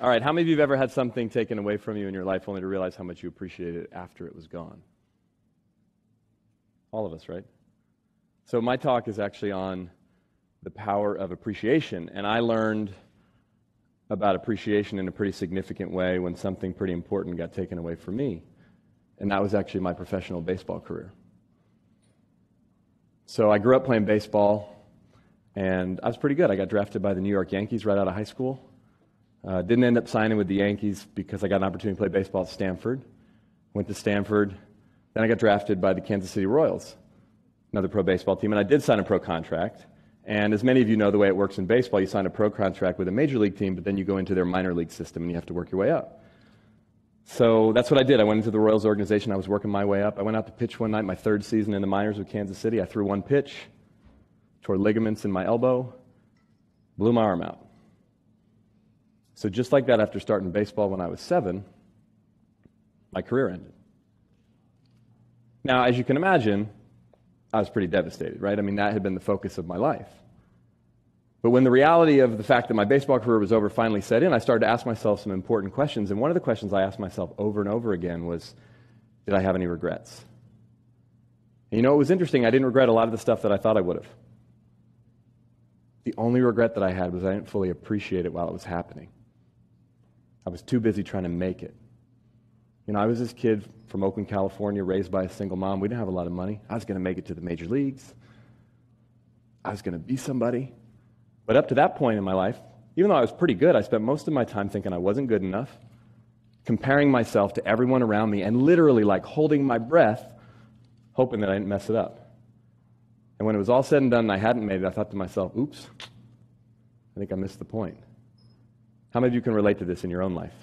All right, how many of you have ever had something taken away from you in your life only to realize how much you appreciated it after it was gone? All of us, right? So my talk is actually on the power of appreciation, and I learned about appreciation in a pretty significant way when something pretty important got taken away from me, and that was actually my professional baseball career. So I grew up playing baseball, and I was pretty good. I got drafted by the New York Yankees right out of high school. Didn't end up signing with the Yankees because I got an opportunity to play baseball at Stanford. Went to Stanford. Then I got drafted by the Kansas City Royals, another pro baseball team, and I did sign a pro contract. And as many of you know, the way it works in baseball, you sign a pro contract with a major league team, but then you go into their minor league system and you have to work your way up. So that's what I did. I went into the Royals organization. I was working my way up. I went out to pitch one night, my third season in the minors with Kansas City. I threw one pitch, tore ligaments in my elbow, blew my arm out. So just like that, after starting baseball when I was 7, my career ended. Now, as you can imagine, I was pretty devastated, right? I mean, that had been the focus of my life. But when the reality of the fact that my baseball career was over finally set in, I started to ask myself some important questions. And one of the questions I asked myself over and over again was, did I have any regrets? And you know, it was interesting. I didn't regret a lot of the stuff that I thought I would have. The only regret that I had was I didn't fully appreciate it while it was happening. I was too busy trying to make it. You know, I was this kid from Oakland, California, raised by a single mom. We didn't have a lot of money. I was going to make it to the major leagues. I was going to be somebody. But up to that point in my life, even though I was pretty good, I spent most of my time thinking I wasn't good enough, comparing myself to everyone around me, and literally like holding my breath, hoping that I didn't mess it up. And when it was all said and done and I hadn't made it, I thought to myself, oops, I think I missed the point. How many of you can relate to this in your own life?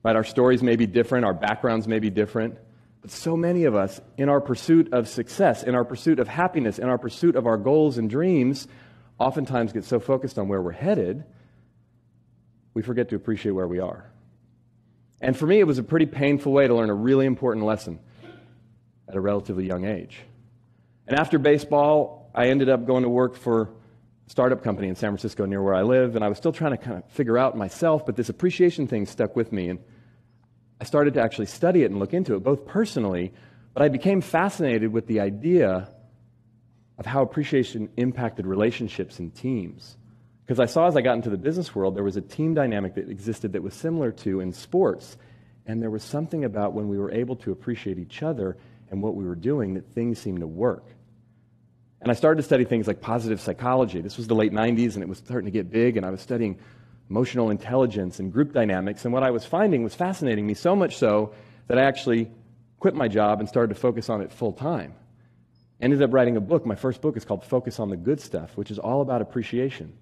Right, our stories may be different, our backgrounds may be different, but so many of us, in our pursuit of success, in our pursuit of happiness, in our pursuit of our goals and dreams, oftentimes get so focused on where we're headed, we forget to appreciate where we are. And for me, it was a pretty painful way to learn a really important lesson at a relatively young age. And after baseball, I ended up going to work for startup company in San Francisco near where I live, and I was still trying to kind of figure out myself, but this appreciation thing stuck with me, and I started to actually study it and look into it, both personally, but I became fascinated with the idea of how appreciation impacted relationships and teams. Because I saw as I got into the business world, there was a team dynamic that existed that was similar to in sports, and there was something about when we were able to appreciate each other and what we were doing that things seemed to work. And I started to study things like positive psychology. This was the late 90s, and it was starting to get big, and I was studying emotional intelligence and group dynamics, and what I was finding was fascinating me, so much so that I actually quit my job and started to focus on it full time. Ended up writing a book. My first book is called Focus on the Good Stuff, which is all about appreciation.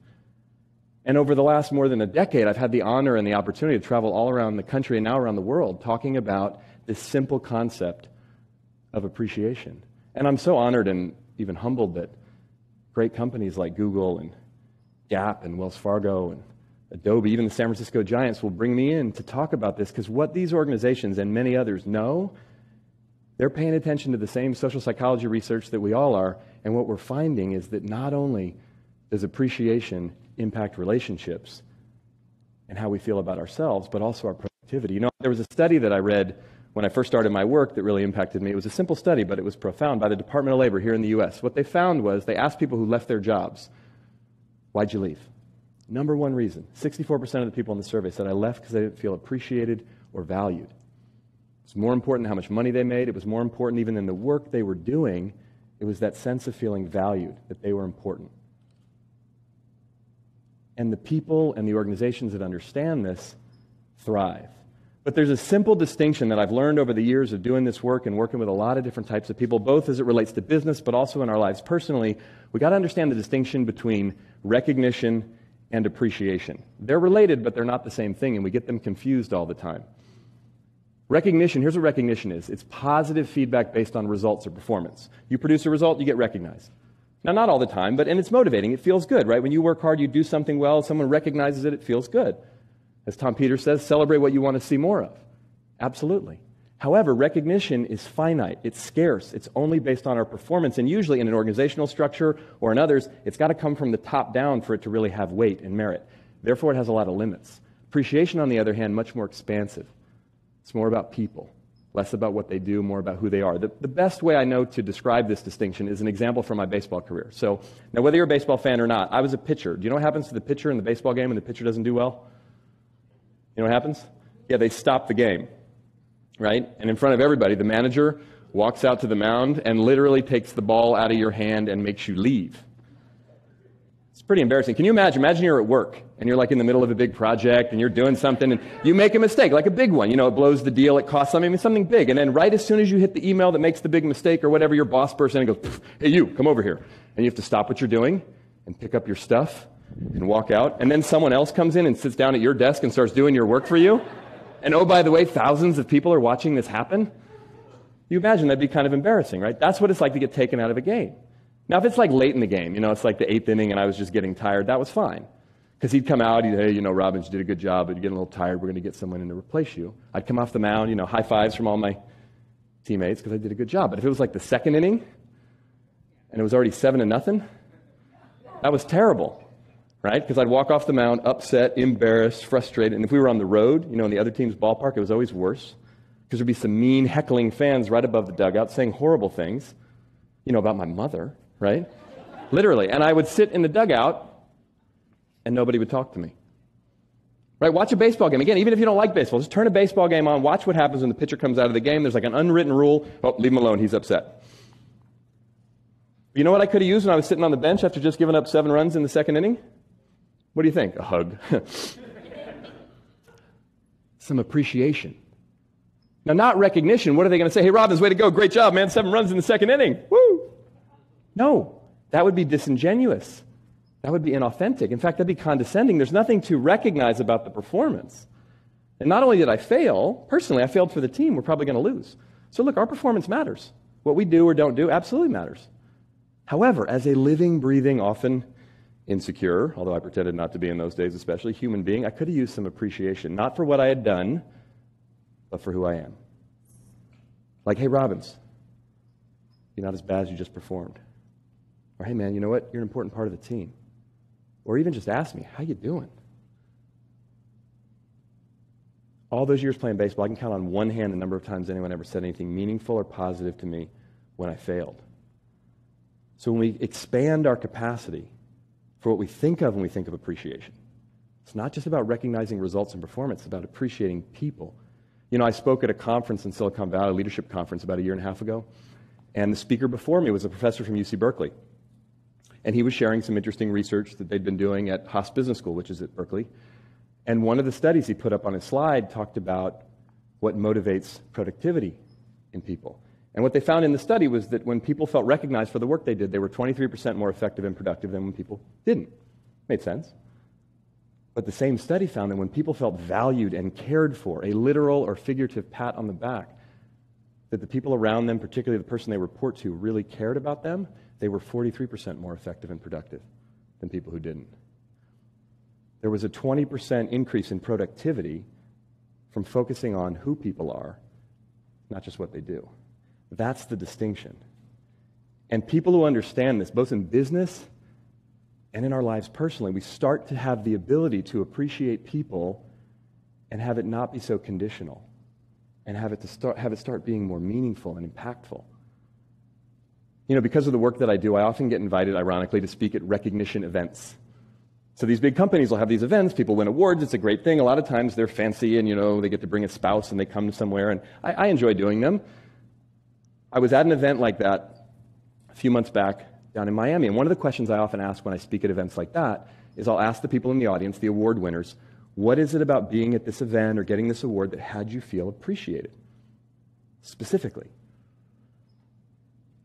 And over the last more than a decade, I've had the honor and the opportunity to travel all around the country and now around the world talking about this simple concept of appreciation. And I'm so honored and even humbled that great companies like Google and Gap and Wells Fargo and Adobe, even the San Francisco Giants, will bring me in to talk about this, because what these organizations and many others know, they're paying attention to the same social psychology research that we all are, and what we're finding is that not only does appreciation impact relationships and how we feel about ourselves, but also our productivity. You know, there was a study that I read when I first started my work that really impacted me. It was a simple study, but it was profound, by the Department of Labor here in the U.S. What they found was they asked people who left their jobs, why'd you leave? Number one reason, 64% of the people in the survey said, I left because I didn't feel appreciated or valued. It's more important than how much money they made. It was more important even than the work they were doing. It was that sense of feeling valued, that they were important. And the people and the organizations that understand this thrive. But there's a simple distinction that I've learned over the years of doing this work and working with a lot of different types of people, both as it relates to business, but also in our lives personally. We got to understand the distinction between recognition and appreciation. They're related, but they're not the same thing, and we get them confused all the time. Recognition, here's what recognition is. It's positive feedback based on results or performance. You produce a result, you get recognized. Now, not all the time, and it's motivating. It feels good, right? When you work hard, you do something well, someone recognizes it, it feels good. As Tom Peters says, celebrate what you want to see more of. Absolutely. However, recognition is finite. It's scarce. It's only based on our performance, and usually in an organizational structure or in others, it's got to come from the top down for it to really have weight and merit. Therefore, it has a lot of limits. Appreciation, on the other hand, much more expansive. It's more about people, less about what they do, more about who they are. The best way I know to describe this distinction is an example from my baseball career. So now, whether you're a baseball fan or not, I was a pitcher. Do you know what happens to the pitcher in the baseball game when the pitcher doesn't do well? You know what happens? Yeah, they stop the game, right? And in front of everybody, the manager walks out to the mound and literally takes the ball out of your hand and makes you leave. It's pretty embarrassing. Can you imagine? Imagine you're at work and you're like in the middle of a big project and you're doing something and you make a mistake, like a big one. You know, it blows the deal, it costs something, something big. And then right as soon as you hit the email that makes the big mistake or whatever, your boss bursts in and goes, hey, you, come over here. And you have to stop what you're doing and pick up your stuff and walk out. And then someone else comes in and sits down at your desk and starts doing your work for you. And oh, by the way, thousands of people are watching this happen. You imagine that'd be kind of embarrassing, right? That's what it's like to get taken out of a game. Now, if it's like late in the game, you know, it's like the 8th inning and I was just getting tired, that was fine. Because he'd come out, he'd say, hey, you know, Robbins, you did a good job, but you're getting a little tired, we're going to get someone in to replace you. I'd come off the mound, you know, high fives from all my teammates because I did a good job. But if it was like the 2nd inning and it was already 7-0, that was terrible, right? Because I'd walk off the mound upset, embarrassed, frustrated. And if we were on the road, you know, in the other team's ballpark, it was always worse. Because there'd be some mean, heckling fans right above the dugout saying horrible things, you know, about my mother, right? Literally. And I would sit in the dugout and nobody would talk to me. Right? Watch a baseball game. Again, even if you don't like baseball, just turn a baseball game on, watch what happens when the pitcher comes out of the game. There's like an unwritten rule. Oh, leave him alone. He's upset. You know what I could have used when I was sitting on the bench after just giving up 7 runs in the 2nd inning? What do you think? A hug. Some appreciation. Now, not recognition. What are they going to say? Hey, Robbins, way to go. Great job, man. 7 runs in the 2nd inning. Woo! No, that would be disingenuous. That would be inauthentic. In fact, that'd be condescending. There's nothing to recognize about the performance. And not only did I fail, personally, I failed for the team. We're probably going to lose. So look, our performance matters. What we do or don't do absolutely matters. However, as a living, breathing, often insecure, although I pretended not to be in those days especially, human being, I could have used some appreciation, not for what I had done, but for who I am. Like, hey, Robbins, you're not as bad as you just performed. Or, hey, man, you know what? You're an important part of the team. Or even just ask me, how you doing? All those years playing baseball, I can count on one hand the number of times anyone ever said anything meaningful or positive to me when I failed. So when we expand our capacity for what we think of when we think of appreciation, it's not just about recognizing results and performance, it's about appreciating people. You know, I spoke at a conference in Silicon Valley, a leadership conference about 1.5 years ago, and the speaker before me was a professor from UC Berkeley. And he was sharing some interesting research that they'd been doing at Haas Business School, which is at Berkeley. And one of the studies he put up on his slide talked about what motivates productivity in people. And what they found in the study was that when people felt recognized for the work they did, they were 23% more effective and productive than when people didn't. Made sense. But the same study found that when people felt valued and cared for, a literal or figurative pat on the back, that the people around them, particularly the person they report to, really cared about them, they were 43% more effective and productive than people who didn't. There was a 20% increase in productivity from focusing on who people are, not just what they do. That's the distinction. And people who understand this, both in business and in our lives personally, we start to have the ability to appreciate people and have it not be so conditional, and have it start being more meaningful and impactful. You know, because of the work that I do, I often get invited, ironically, to speak at recognition events. So these big companies will have these events, people win awards, it's a great thing. A lot of times they're fancy and, you know, they get to bring a spouse and they come somewhere, and I enjoy doing them. I was at an event like that a few months back down in Miami, and one of the questions I often ask when I speak at events like that is I'll ask the people in the audience, the award winners, what is it about being at this event or getting this award that had you feel appreciated, specifically?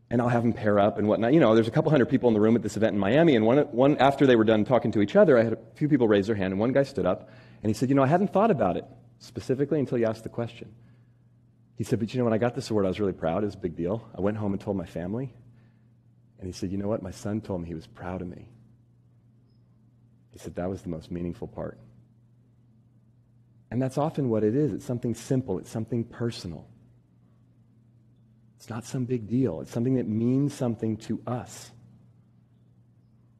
And I'll have them pair up and whatnot. You know, there's a couple hundred people in the room at this event in Miami, and one after they were done talking to each other, I had a few people raise their hand, and one guy stood up, and he said, you know, I hadn't thought about it specifically until you asked the question. He said, but you know, when I got this award, I was really proud. It was a big deal. I went home and told my family, and he said, you know what? My son told me he was proud of me. He said, that was the most meaningful part. And that's often what it is. It's something simple. It's something personal. It's not some big deal. It's something that means something to us.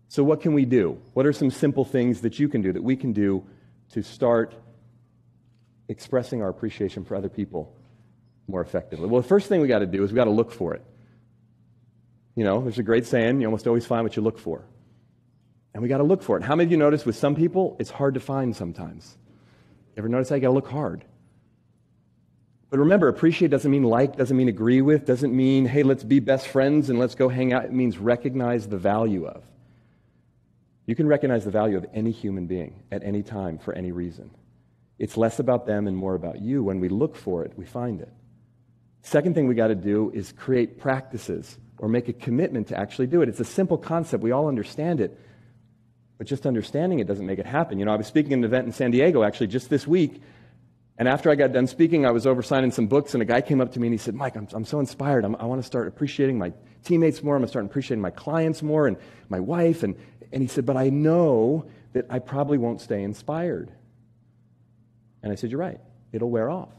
So what can we do? What are some simple things that you can do, that we can do to start expressing our appreciation for other people more effectively? Well, the first thing we got to do is we got to look for it. You know, there's a great saying, you almost always find what you look for. And we got to look for it. How many of you notice with some people, it's hard to find sometimes? You ever notice that? You got to look hard. But remember, appreciate doesn't mean like, doesn't mean agree with, doesn't mean, hey, let's be best friends and let's go hang out. It means recognize the value of. You can recognize the value of any human being at any time for any reason. It's less about them and more about you. When we look for it, we find it. Second thing we got to do is create practices or make a commitment to actually do it. It's a simple concept. We all understand it. But just understanding it doesn't make it happen. You know, I was speaking at an event in San Diego actually just this week. And after I got done speaking, I was over signing some books, and a guy came up to me and he said, Mike, I'm so inspired. I want to start appreciating my teammates more. I'm going to start appreciating my clients more and my wife. And he said, but I know that I probably won't stay inspired. And I said, you're right. It'll wear off.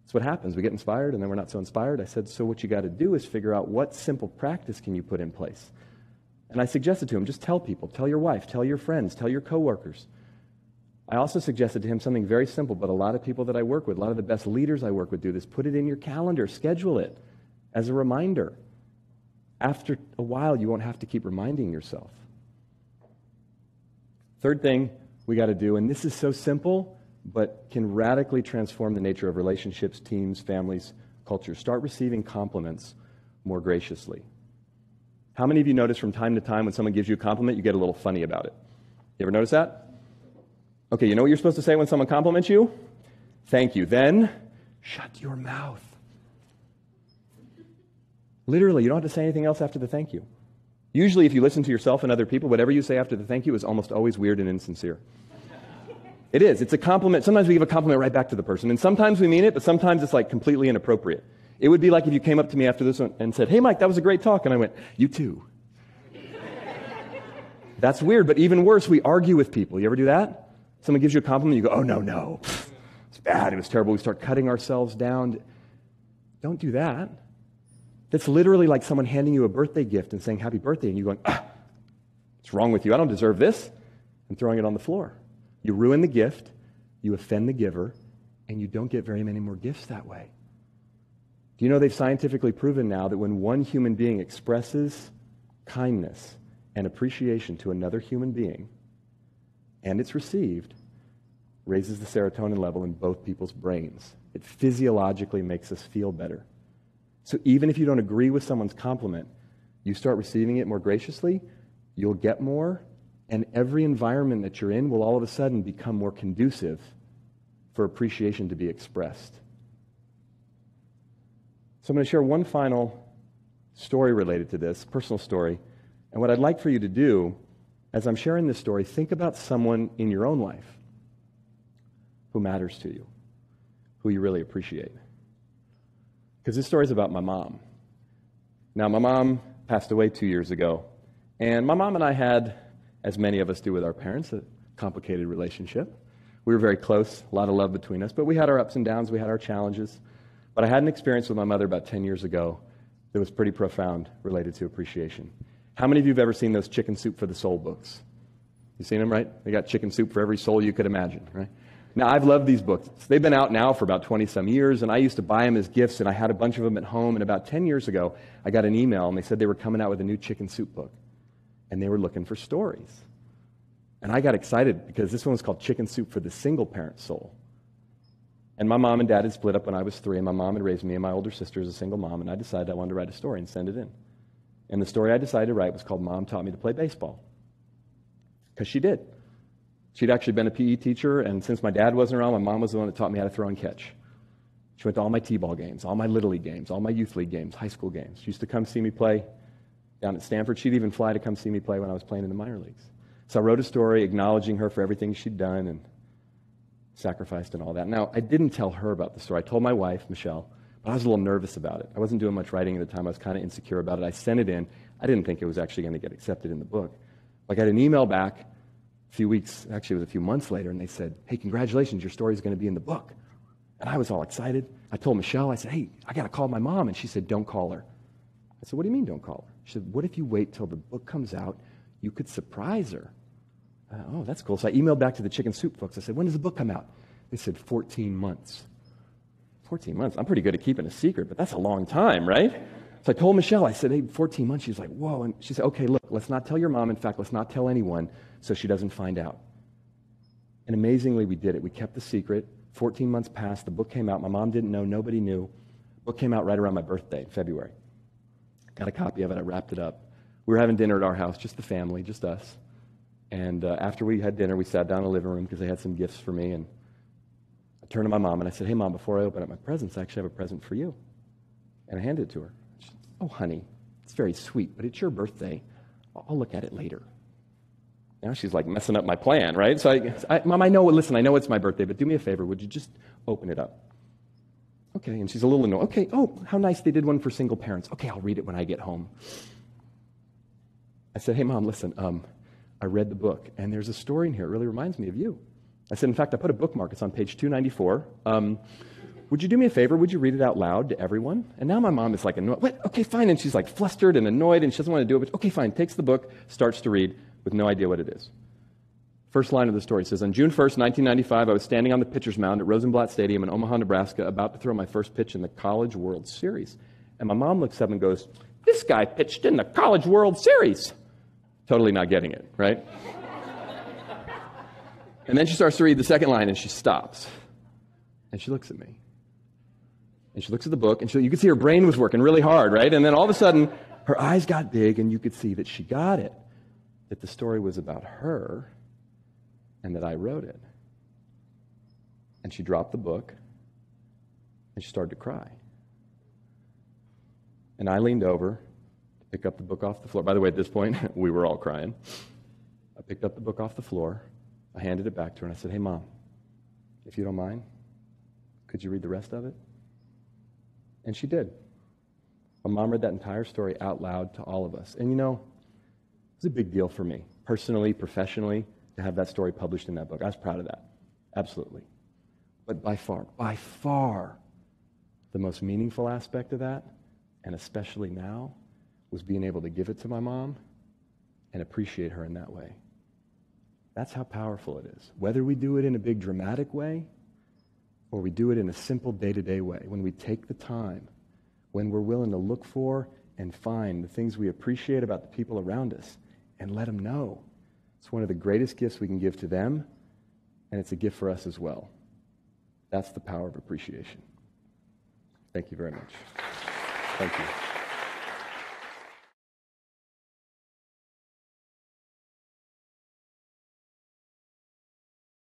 That's what happens. We get inspired, and then we're not so inspired. I said, so what you got to do is figure out what simple practice can you put in place. And I suggested to him, just tell people, tell your wife, tell your friends, tell your coworkers. I also suggested to him something very simple, but a lot of people that I work with, a lot of the best leaders I work with do this. Put it in your calendar, schedule it as a reminder. After a while, you won't have to keep reminding yourself. Third thing we got to do, and this is so simple, but can radically transform the nature of relationships, teams, families, cultures. Start receiving compliments more graciously. How many of you notice from time to time when someone gives you a compliment, you get a little funny about it? You ever notice that? Okay, you know what you're supposed to say when someone compliments you? Thank you. Then, shut your mouth. Literally, you don't have to say anything else after the thank you. Usually, if you listen to yourself and other people, whatever you say after the thank you is almost always weird and insincere. It is. It's a compliment. Sometimes we give a compliment right back to the person, and sometimes we mean it, but sometimes it's like completely inappropriate. It would be like if you came up to me after this one and said, hey, Mike, that was a great talk, and I went, you too. That's weird, but even worse, we argue with people. You ever do that? Someone gives you a compliment, you go, oh, no, it's bad, it was terrible. We start cutting ourselves down. Don't do that. That's literally like someone handing you a birthday gift and saying happy birthday, and you going, what's wrong with you? I don't deserve this, and throwing it on the floor. You ruin the gift, you offend the giver, and you don't get very many more gifts that way. Do you know they've scientifically proven now that when one human being expresses kindness and appreciation to another human being, and it's received, raises the serotonin level in both people's brains. It physiologically makes us feel better. So even if you don't agree with someone's compliment, you start receiving it more graciously, you'll get more, and every environment that you're in will all of a sudden become more conducive for appreciation to be expressed. So I'm going to share one final story related to this, personal story, and what I'd like for you to do as I'm sharing this story, think about someone in your own life who matters to you, who you really appreciate. Because this story is about my mom. Now, my mom passed away 2 years ago, and my mom and I had, as many of us do with our parents, a complicated relationship. We were very close, a lot of love between us, but we had our ups and downs, we had our challenges. But I had an experience with my mother about 10 years ago that was pretty profound related to appreciation. How many of you have ever seen those Chicken Soup for the Soul books? You've seen them, right? They got chicken soup for every soul you could imagine, right? Now, I've loved these books. They've been out now for about 20-some years, and I used to buy them as gifts, and I had a bunch of them at home, and about 10 years ago, I got an email, and they said they were coming out with a new Chicken Soup book, and they were looking for stories. And I got excited because this one was called Chicken Soup for the Single-Parent Soul. And my mom and dad had split up when I was 3, and my mom had raised me and my older sister as a single mom, and I decided I wanted to write a story and send it in. And the story I decided to write was called Mom Taught Me to Play Baseball. Because she did. She'd actually been a PE teacher, and since my dad wasn't around, my mom was the one that taught me how to throw and catch. She went to all my T-ball games, all my Little League games, all my youth league games, high school games. She used to come see me play down at Stanford. She'd even fly to come see me play when I was playing in the minor leagues. So I wrote a story acknowledging her for everything she'd done and sacrificed and all that. Now, I didn't tell her about the story. I told my wife, Michelle, but I was a little nervous about it. I wasn't doing much writing at the time. I was kind of insecure about it. I sent it in. I didn't think it was actually going to get accepted in the book. I got an email back a few weeks, actually it was a few months later, and they said, hey, congratulations, your story's going to be in the book. And I was all excited. I told Michelle, I said, hey, I got to call my mom. And she said, don't call her. I said, what do you mean don't call her? She said, what if you wait till the book comes out? You could surprise her. Oh, that's cool. So I emailed back to the Chicken Soup folks. I said, when does the book come out? They said 14 months. 14 months? I'm pretty good at keeping a secret, but that's a long time, right? So I told Michelle, I said, hey, 14 months. She's like, whoa. And she said, okay, look, let's not tell your mom. In fact, let's not tell anyone so she doesn't find out. And amazingly, we did it. We kept the secret. 14 months passed. The book came out. My mom didn't know. Nobody knew. The book came out right around my birthday, February. Got a copy of it. I wrapped it up. We were having dinner at our house, just the family, just us. And after we had dinner, we sat down in the living room because they had some gifts for me. And I turned to my mom and I said, hey, Mom, before I open up my presents, I actually have a present for you. And I handed it to her. She said, oh, honey, it's very sweet, but it's your birthday. I'll look at it later. Now she's like messing up my plan, right? So Mom, I know it's my birthday, but do me a favor. Would you just open it up? Okay, and she's a little annoyed. Okay, oh, how nice they did one for single parents. Okay, I'll read it when I get home. I said, hey, Mom, listen, I read the book, and there's a story in here. It really reminds me of you. I said, in fact, I put a bookmark. It's on page 294. Would you do me a favor? Would you read it out loud to everyone? And now my mom is like annoyed. What? Okay, fine. And she's like flustered and annoyed, and she doesn't want to do it. But okay, fine. Takes the book, starts to read with no idea what it is. First line of the story says, on June 1st, 1995, I was standing on the pitcher's mound at Rosenblatt Stadium in Omaha, Nebraska, about to throw my first pitch in the College World Series. And my mom looks up and goes, this guy pitched in the College World Series. Totally not getting it, right? And then she starts to read the second line, and she stops. And she looks at me. And she looks at the book, and you could see her brain was working really hard, right? And then all of a sudden, her eyes got big, and you could see that she got it, that the story was about her, and that I wrote it. And she dropped the book, and she started to cry. And I leaned over to pick up the book off the floor. By the way, at this point, we were all crying. I picked up the book off the floor. I handed it back to her, and I said, hey, Mom, if you don't mind, could you read the rest of it? And she did. My mom read that entire story out loud to all of us. And you know, it was a big deal for me, personally, professionally, to have that story published in that book. I was proud of that, absolutely. But by far, the most meaningful aspect of that, and especially now, was being able to give it to my mom and appreciate her in that way. That's how powerful it is. Whether we do it in a big dramatic way or we do it in a simple day-to-day way, when we take the time, when we're willing to look for and find the things we appreciate about the people around us and let them know. It's one of the greatest gifts we can give to them, and it's a gift for us as well. That's the power of appreciation. Thank you very much. Thank you.